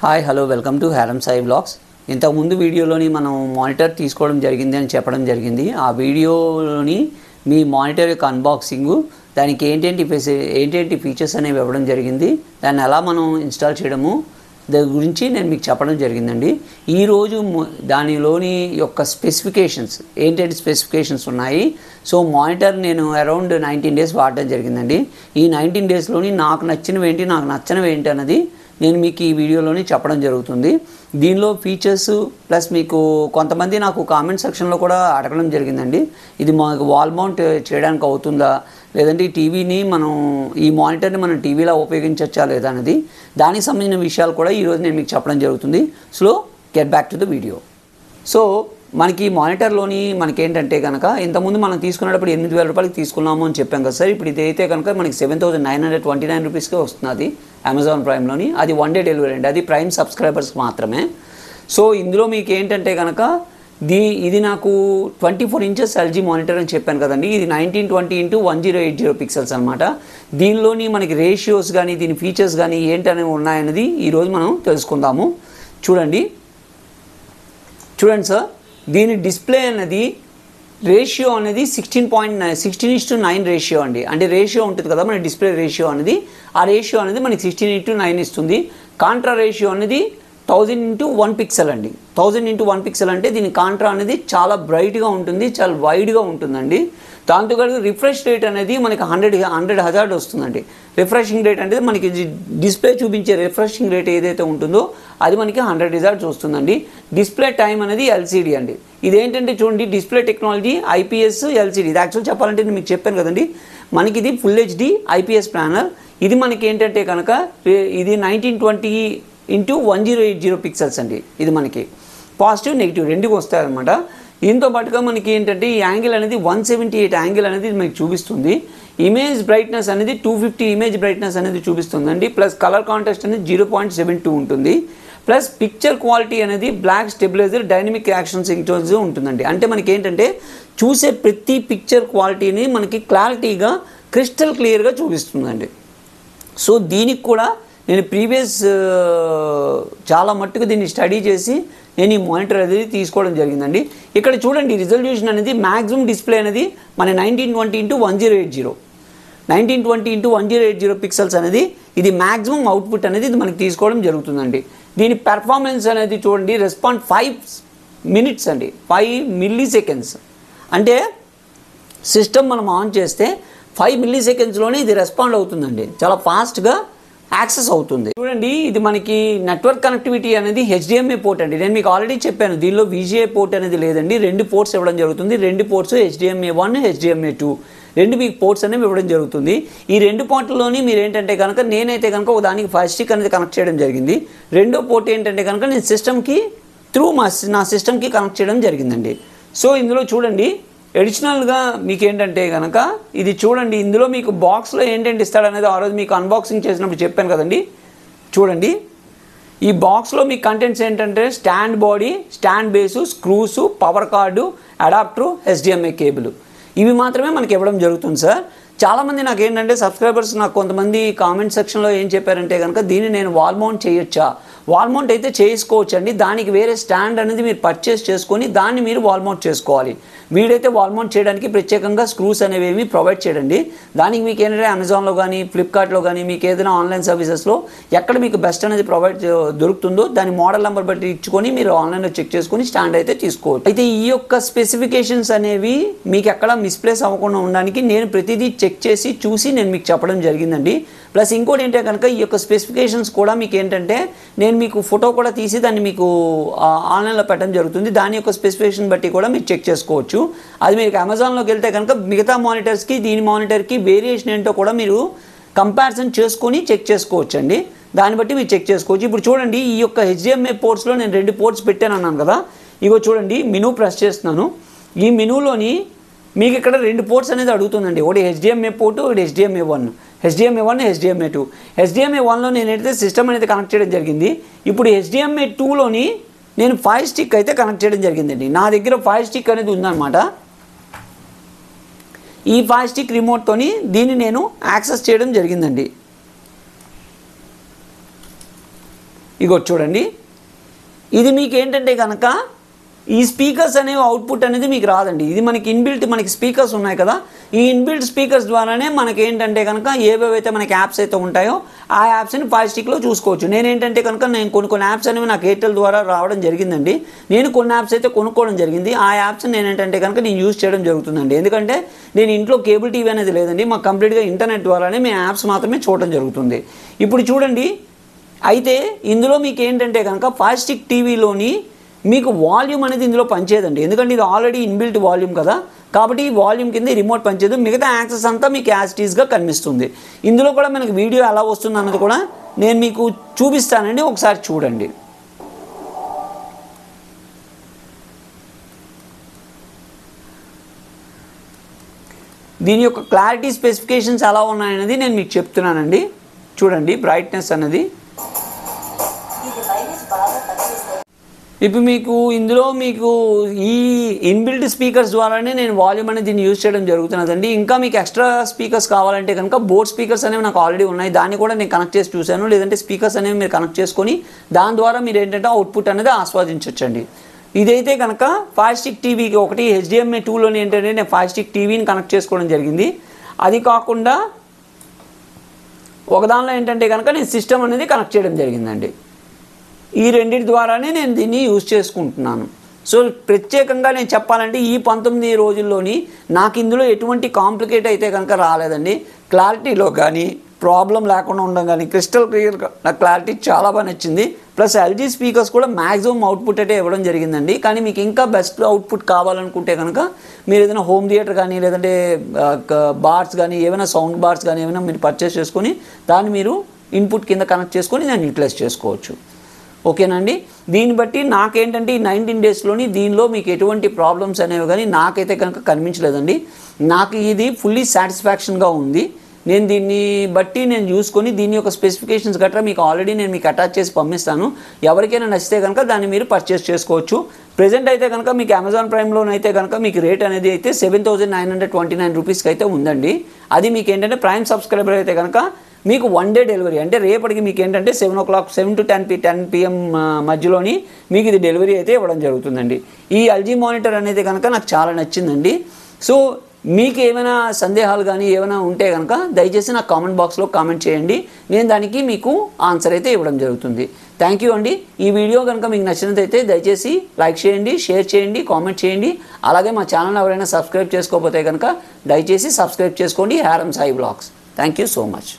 Hi hello welcome to Haram Sai blogs. ఇంతకుముందు వీడియోలోని మనం మానిటర్ తీసుకోవడం జరిగింది అని చెప్పడం జరిగింది. ఆ వీడియోలోని మీ మానిటర్ యొక్క అన్బాక్సింగు, దానికి ఏంటేంటి ఫీచర్స్ అనేవి ఇవ్వడం జరిగింది, దాన్ని ఎలా మనం ఇన్స్టాల్ చేయడము దాని గురించి నేను మీకు చెప్పడం జరిగిందండి. ఈరోజు దానిలోని యొక్క స్పెసిఫికేషన్స్ ఏంటంటే స్పెసిఫికేషన్స్ ఉన్నాయి. సో మానిటర్ నేను అరౌండ్ 19 days వాడడం జరిగిందండి. ఈ 19 daysలోని నాకు నచ్చినవి ఏంటి, నాకు నచ్చనివి ఏంటి అన్నది నేను మీకు ఈ వీడియోలోని చెప్పడం జరుగుతుంది. దీనిలో ఫీచర్స్ ప్లస్ మీకు కొంతమంది నాకు కామెంట్ సెక్షన్లో కూడా అడగడం జరిగిందండి, ఇది మాకు వాల్ మౌంట్ చేయడానికి అవుతుందా, లేదంటే ఈ టీవీని మనం ఈ మానిటర్ని మనం టీవీలో ఉపయోగించవచ్చా లేదా అనేది, దానికి సంబంధించిన విషయాలు కూడా ఈరోజు నేను మీకు చెప్పడం జరుగుతుంది. So get back to the video. So మనకి మానిటర్లోని మనకేంటంటే కనుక ఇంతకుముందు మనం తీసుకునేటప్పుడు 8,000 రూపాయలకి తీసుకున్నాము అని చెప్పాం కదా సార్. ఇప్పుడు ఇదైతే కనుక మనకి 7,929 రూపీస్కే వస్తుంది అమెజాన్ ప్రైమ్లోని. అది 1 day డెలివరీ అండి, అది ప్రైమ్ సబ్స్క్రైబర్స్ మాత్రమే. సో ఇందులో మీకు ఏంటంటే కనుక ఇది నాకు 24 inches ఎల్జీ మానిటర్ అని చెప్పాను కదండి. ఇది 1920x1080 పిక్సెల్స్ అనమాట. దీనిలోని మనకి రేషియోస్ కానీ దీని ఫీచర్స్ కానీ ఏంటనేవి ఉన్నాయన్నది ఈరోజు మనం తెలుసుకుందాము. చూడండి సార్, దీని డిస్ప్లే అనేది రేషియో అనేది 16:9 రేషియో అండి. అంటే రేషియో ఉంటుంది కదా మన డిస్ప్లే రేషియో అనేది, ఆ రేషియో అనేది మనకి 16:9 ఇస్తుంది. కాంట్రా రేషియో అనేది 1000:1 పిక్సెల్ అండి. 1000:1 పిక్సెల్ అంటే దీని కాంట్రా అనేది చాలా బ్రైట్గా ఉంటుంది, చాలా వైడ్గా ఉంటుందండి. దాంతోపాటు రిఫ్రెష్ రేట్ అనేది మనకి 100 హజార్డ్ వస్తుందండి. రిఫ్రెషింగ్ రేట్ అంటే మనకి డిస్ప్లే చూపించే రిఫ్రెషింగ్ రేట్ ఏదైతే ఉంటుందో అది మనకి 100 హజార్డ్స్ వస్తుందండి. డిస్ప్లే టైం అనేది ఎల్సీడీ అండి. ఇదేంటంటే చూడండి, డిస్ప్లే టెక్నాలజీ ఐపీఎస్ ఎల్సీడీ. ఇది యాక్చువల్ చెప్పాలంటే నేను మీకు చెప్పాను కదండి, మనకి ఇది ఫుల్ హెచ్డి ఐపీఎస్ ప్యానల్. ఇది మనకి ఏంటంటే కనుక ఇది 1920x1080 పిక్సెల్స్ అండి. ఇది మనకి పాజిటివ్ నెగిటివ్ రెండు వస్తాయి అనమాట. దీంతో పాటుగా మనకి ఏంటంటే ఈ యాంగిల్ అనేది 178 యాంగిల్ అనేది మనకి చూపిస్తుంది. ఇమేజ్ బ్రైట్నెస్ అనేది 250 ఇమేజ్ బ్రైట్నెస్ అనేది చూపిస్తుందండి. ప్లస్ కలర్ కాంట్రాస్ట్ అనేది 0.72 ఉంటుంది. ప్లస్ పిక్చర్ క్వాలిటీ అనేది black stabiliser dynamic action synchronise ఉంటుందండి. అంటే మనకి ఏంటంటే చూసే ప్రతి పిక్చర్ క్వాలిటీని మనకి క్లారిటీగా క్రిస్టల్ క్లియర్గా చూపిస్తుందండి. సో దీనికి కూడా నేను ప్రీవియస్ చాలా మట్టుకు దీన్ని స్టడీ చేసి నేను ఈ మానిటర్ అనేది తీసుకోవడం జరిగిందండి. ఇక్కడ చూడండి, రిజల్యూషన్ అనేది మ్యాక్సిమం డిస్ప్లే అనేది మన 1920x1080 పిక్సెల్స్ అనేది ఇది మ్యాక్సిమం అవుట్పుట్ అనేది ఇది మనకి తీసుకోవడం జరుగుతుందండి. దీని పెర్ఫార్మెన్స్ అనేది చూడండి, రెస్పాండ్ 5 minutes అండి, 5 milliseconds. అంటే సిస్టమ్ మనం ఆన్ చేస్తే 5 millisecondsలోనే ఇది రెస్పాండ్ అవుతుందండి, చాలా ఫాస్ట్గా యాక్సెస్ అవుతుంది. చూడండి, ఇది మనకి నెట్వర్క్ కనెక్టివిటీ అనేది HDMI పోర్ట్ అండి. నేను మీకు ఆల్రెడీ చెప్పాను, దీనిలో VGA పోర్ట్ అనేది లేదండి. 2 పోర్ట్స్ ఇవ్వడం జరుగుతుంది. 2 పోర్ట్స్ HDMI 1 HDMI 2 రెండు మీకు పోర్ట్స్ అనేవి ఇవ్వడం జరుగుతుంది. ఈ 2 పోర్ట్లలోని మీరు ఏంటంటే కనుక నేనైతే కనుక దానికి ఫైర్ స్టిక్ అనేది కనెక్ట్ చేయడం జరిగింది. రెండో పోర్ట్ ఏంటంటే కనుక నేను సిస్టమ్కి నా సిస్టమ్కి కనెక్ట్ చేయడం జరిగిందండి. సో ఇందులో చూడండి, అడిషనల్గా మీకు ఏంటంటే కనుక ఇది చూడండి, ఇందులో మీకు బాక్స్లో ఏంటంటే ఇస్తాడనేది ఆ రోజు మీకు అన్బాక్సింగ్ చేసినప్పుడు చెప్పాను కదండి. చూడండి, ఈ బాక్స్లో మీ కంటెంట్స్ ఏంటంటే stand body, stand base, screws, power cord, adapter, HDMI cable, ఇవి మాత్రమే మనకి ఇవ్వడం జరుగుతుంది సార్. చాలామంది నాకు ఏంటంటే సబ్స్క్రైబర్స్ నాకు కొంతమంది కామెంట్ సెక్షన్లో ఏం చెప్పారంటే కనుక దీన్ని నేను వాల్ మౌంట్ చేయొచ్చా? వాల్ మౌంట్ అయితే చేసుకోవచ్చు అండి. దానికి వేరే స్టాండ్ అనేది మీరు పర్చేస్ చేసుకొని దాన్ని మీరు వాల్ మౌంట్ చేసుకోవాలి. వీడైతే వాల్ మౌంట్ చేయడానికి ప్రత్యేకంగా స్క్రూస్ అనేవి ఏమి ప్రొవైడ్ చేయడండి. దానికి మీకు ఏంటంటే అమెజాన్లో కానీ ఫ్లిప్కార్ట్లో కానీ మీకు ఏదైనా ఆన్లైన్ సర్వీసెస్లో ఎక్కడ మీకు బెస్ట్ అనేది ప్రొవైడ్ దొరుకుతుందో దాని మోడల్ నెంబర్ బట్టి ఇచ్చుకొని మీరు ఆన్లైన్లో చెక్ చేసుకొని స్టాండ్ అయితే తీసుకోవచ్చు. అయితే ఈ యొక్క స్పెసిఫికేషన్స్ అనేవి మీకు ఎక్కడ మిస్ప్లేస్ అవ్వకుండా ఉండడానికి నేను ప్రతిదీ చెక్ చేసి చూసి నేను మీకు చెప్పడం జరిగిందండి. ప్లస్ ఇంకోటి ఏంటంటే కనుక ఈ యొక్క స్పెసిఫికేషన్స్ కూడా మీకు ఏంటంటే నేను మీకు ఫోటో కూడా తీసి దాన్ని మీకు ఆన్లైన్లో పెట్టడం జరుగుతుంది. దాని యొక్క స్పెసిఫికేషన్ బట్టి కూడా మీరు చెక్ చేసుకోవచ్చు. అది మీకు అమెజాన్లోకి వెళ్తే కనుక మిగతా మానిటర్స్కి దీని మానిటర్కి వేరియేషన్ ఏంటో కూడా మీరు కంపారిజన్ చేసుకొని చెక్ చేసుకోవచ్చు అండి. దాన్ని బట్టి మీరు చెక్ చేసుకోవచ్చు. ఇప్పుడు చూడండి, ఈ యొక్క HDMI పోర్ట్స్లో నేను 2 పోర్ట్స్ పెట్టాను అన్నాను కదా. ఇగో చూడండి, మెనూ ప్రెస్ చేస్తున్నాను. ఈ మెనూలోని మీకు ఇక్కడ 2 పోర్ట్స్ అనేది అడుగుతుందండి. ఒకటి HDMI పోర్టు, ఒకటి HDMI 1, HDMI 2. HDMI 1లో నేనైతే సిస్టమ్ అనేది కనెక్ట్ చేయడం జరిగింది. ఇప్పుడు HDMI 2లోని నేను ఫైర్ స్టిక్ అయితే కనెక్ట్ చేయడం జరిగిందండి. నా దగ్గర ఫైర్ స్టిక్ అనేది ఉందన్నమాట. ఈ ఫైర్ స్టిక్ రిమోట్తోని దీన్ని నేను యాక్సెస్ చేయడం జరిగిందండి. ఇగో చూడండి, ఇది మీకు ఏంటంటే కనుక ఈ స్పీకర్స్ అనేవి అవుట్పుట్ అనేది మీకు రాదండి. ఇది మనకి ఇన్బిల్ట్ మనకి స్పీకర్స్ ఉన్నాయి కదా, ఈ ఇన్బిల్ట్ స్పీకర్స్ ద్వారానే మనకి ఏంటంటే కనుక ఏవేవైతే మనకి యాప్స్ అయితే ఉంటాయో ఆ యాప్స్ని ఫైర్ స్టిక్లో చూసుకోవచ్చు. నేనేంటంటే కనుక నేను కొన్ని యాప్స్ అనేవి నాకు ఎయిర్టెల్ ద్వారా రావడం జరిగిందండి. నేను కొన్ని యాప్స్ అయితే కొనుక్కోవడం జరిగింది. ఆ యాప్స్ నేనేంటంటే కనుక నేను యూజ్ చేయడం జరుగుతుందండి. ఎందుకంటే నేను ఇంట్లో కేబుల్ టీవీ అనేది లేదండి, మాకు కంప్లీట్గా ఇంటర్నెట్ ద్వారానే మేము యాప్స్ మాత్రమే చూడడం జరుగుతుంది. ఇప్పుడు చూడండి, అయితే ఇందులో మీకు ఏంటంటే కనుక ఫైర్ స్టిక్ టీవీలోని మీకు వాల్యూమ్ అనేది ఇందులో పనిచేయదండి. ఎందుకంటే ఇది ఆల్రెడీ ఇన్బిల్ట్ వాల్యూమ్ కదా, కాబట్టి ఈ వాల్యూమ్ కింద రిమోట్ పనిచేయదు. మిగతా యాక్సెస్ అంతా మీకు యాజ్ ఇట్ ఈస్గా కనిపిస్తుంది. ఇందులో కూడా మనకి వీడియో ఎలా వస్తుంది అన్నది కూడా నేను మీకు చూపిస్తానండి, ఒకసారి చూడండి. దీని యొక్క క్లారిటీ స్పెసిఫికేషన్స్ ఎలా ఉన్నాయనేది నేను మీకు చెప్తున్నానండి. చూడండి, బ్రైట్నెస్ అనేది ఇప్పుడు మీకు ఇందులో మీకు ఈ ఇన్బిల్ట్ స్పీకర్స్ ద్వారానే నేను వాల్యూమ్ అనేది దీన్ని యూజ్ చేయడం జరుగుతున్నదండి. ఇంకా మీకు ఎక్స్ట్రా స్పీకర్స్ కావాలంటే కనుక బోట్ స్పీకర్స్ అనేవి నాకు ఆల్రెడీ ఉన్నాయి, దాన్ని కూడా నేను కనెక్ట్ చేసి చూశాను. లేదంటే స్పీకర్స్ అనేవి మీరు కనెక్ట్ చేసుకొని దాని ద్వారా మీరు ఏంటంటే అవుట్పుట్ అనేది ఆస్వాదించవచ్చండి. ఇదైతే కనుక ఫైర్ స్టిక్ టీవీకి ఒకటి HDMI 2లోని ఏంటంటే నేను ఫైర్ స్టిక్ టీవీని కనెక్ట్ చేసుకోవడం జరిగింది. అది కాకుండా ఒకదానిలో ఏంటంటే కనుక నేను సిస్టమ్ అనేది కనెక్ట్ చేయడం జరిగిందండి. ఈ రెండింటి ద్వారానే నేను దీన్ని యూజ్ చేసుకుంటున్నాను. సో ప్రత్యేకంగా నేను చెప్పాలంటే ఈ 19 రోజుల్లోని నాకు ఇందులో ఎటువంటి కాంప్లికేట్ అయితే కనుక రాలేదండి. క్లారిటీలో కానీ ప్రాబ్లం లేకుండా ఉండడం కానీ క్రిస్టల్ క్లియర్గా నాకు క్లారిటీ చాలా బాగా నచ్చింది. ప్లస్ LG స్పీకర్స్ కూడా మ్యాక్సిమం అవుట్పుట్ అయితే ఇవ్వడం జరిగిందండి. కానీ మీకు ఇంకా బెస్ట్ అవుట్పుట్ కావాలనుకుంటే కనుక మీరు ఏదైనా హోమ్ థియేటర్ కానీ లేదంటే బార్స్ కానీ ఏమైనా సౌండ్ బార్స్ కానీ ఏమైనా మీరు పర్చేస్ చేసుకొని దాన్ని మీరు ఇన్పుట్ కింద కనెక్ట్ చేసుకొని దాన్ని యూటిలైజ్ చేసుకోవచ్చు. ఓకేనండి. దీన్ని బట్టి నాకేంటంటే ఈ 19 డేస్లోని దీనిలో మీకు ఎటువంటి ప్రాబ్లమ్స్ అనేవి కానీ నాకైతే కనుక కనిపించలేదండి. నాకు ఇది ఫుల్లీ సాటిస్ఫాక్షన్గా ఉంది. నేను దీన్ని బట్టి నేను చూసుకొని దీని యొక్క స్పెసిఫికేషన్స్ గట్రా మీకు ఆల్రెడీ నేను మీకు అటాచ్ చేసి పంపిస్తాను. ఎవరికైనా నచ్చితే కనుక దాన్ని మీరు పర్చేస్ చేసుకోవచ్చు. ప్రెజెంట్ అయితే కనుక మీకు అమెజాన్ ప్రైమ్లోనైతే కనుక మీకు రేట్ అనేది అయితే 7,929 రూపీస్కి అయితే ఉందండి. అది మీకు ఏంటంటే ప్రైమ్ సబ్స్క్రైబర్ అయితే కనుక మీకు 1 డే డెలివరీ, అంటే రేపటికి మీకు ఏంటంటే 7 to 10 PM మధ్యలోని మీకు ఇది డెలివరీ అయితే ఇవ్వడం జరుగుతుందండి. ఈ LG మానిటర్ అనేది కనుక నాకు చాలా నచ్చిందండి. సో మీకు ఏమైనా సందేహాలు కానీ ఏమైనా ఉంటే కనుక దయచేసి నాకు కామెంట్ బాక్స్లో కామెంట్ చేయండి. నేను దానికి మీకు ఆన్సర్ అయితే ఇవ్వడం జరుగుతుంది. థ్యాంక్ యూ అండి. ఈ వీడియో కనుక మీకు నచ్చినట్లయితే దయచేసి లైక్ చేయండి, షేర్ చేయండి, కామెంట్ చేయండి. అలాగే మా ఛానల్ ఎవరైనా సబ్స్క్రైబ్ చేసుకోకపోతే కనుక దయచేసి సబ్స్క్రైబ్ చేసుకోండి. Haram Sai blogs. Thank you so much.